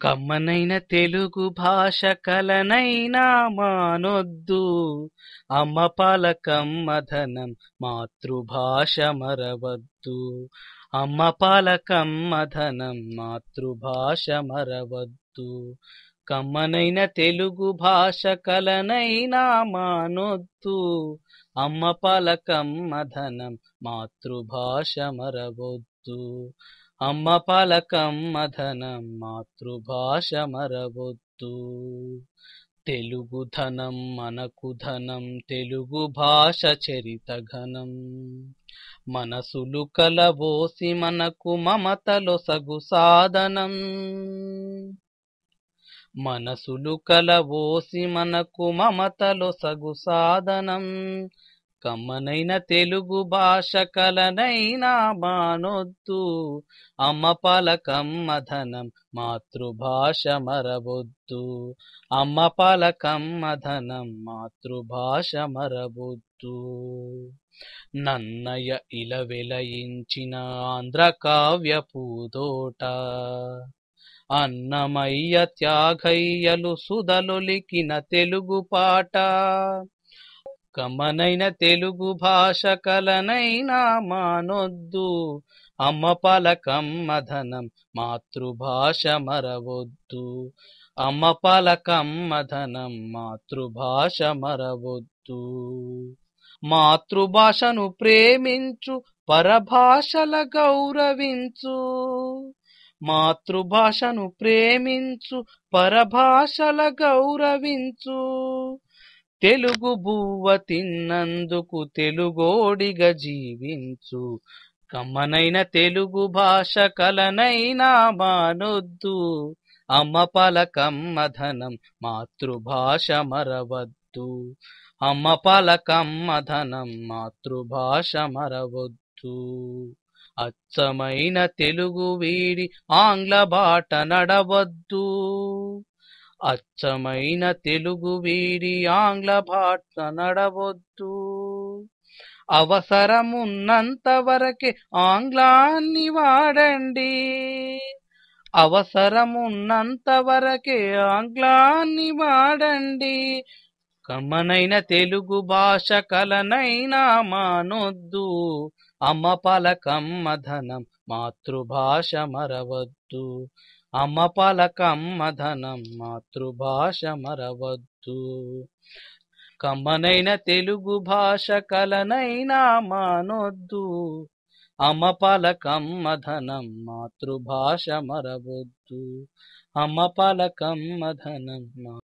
కమ్మనైన తెలుగు భాష కలనైనా మానొద్దు. అమ్మ పాల కమ్మధనం మాతృభాష మరవద్దు. అమ్మ పాల కమ్మధనం మాతృభాష మరవద్దు. కమ్మనైన తెలుగు భాష కలనైనా మానొద్దు. అమ్మ పాల కమ్మధనం మాతృభాష మరవద్దు. అమ్మ పాల కమ్మధనం మాతృభాష మరవద్దు. తెలుగు ధనం మనకు ధనం, తెలుగు భాష చరిత ఘనం. మనసులు కలబోసి మనకు మమతలొసగు సాధనం. మనసులు కలబోసి మనకు మమతలొసగు సాధనం. కమ్మనైన తెలుగు భాష కలనైనా మానొద్దు. అమ్మ పాల కమ్మధనం మాతృభాష మరవద్దు. అమ్మ పాల కమ్మధనం మాతృభాష మరవద్దు. నన్నయ ఇలవెలయించిన ఆంధ్ర కావ్య పూదోట, అన్నమయ్య త్యాగయ్యలు సుధలొలికిన తెలుగు పాట. కమ్మనైన తెలుగు భాష కలనైనా మానొద్దు. అమ్మ పాల కమ్మధనం మాతృభాష మరవద్దు. అమ్మ పాల కమ్మధనం మాతృభాష మరవద్దు. మాతృభాషను ప్రేమించు, పరభాషల గౌరవించు. మాతృభాషను ప్రేమించు, పరభాషల గౌరవించు. తెలుగు బువ్వ తిన్నందుకు తెలుగోడిగా జీవించు. కమ్మనైన తెలుగు భాష కలనైనా మానొద్దు. అమ్మ పాల కమ్మధనం మాతృభాష మరవద్దు. అమ్మ పాల కమ్మధనం మాతృభాష మరవద్దు. అచ్చమైన తెలుగు వీడి ఆంగ్ల బాట నడవద్దు. అచ్చమైన తెలుగు వీడి ఆంగ్ల బాట నడవద్దు. అవసరమున్నంత వరకే ఆంగ్లాన్ని వాడండి. అవసరమున్నంత వరకే ఆంగ్లాన్ని వాడండి. కమ్మనైన తెలుగు భాష కలనైనా మానొద్దు. అమ్మ పాల కమ్మధనం మాతృభాష మరవద్దు. అమ్మ పాల కమ్మధనం మాతృభాష మరవద్దు. కమ్మనైన తెలుగు భాష కలనైనా మానొద్దు. అమ్మ పాల కమ్మధనం మాతృభాష మరవద్దు. అమ్మ పాల కమ్మధనం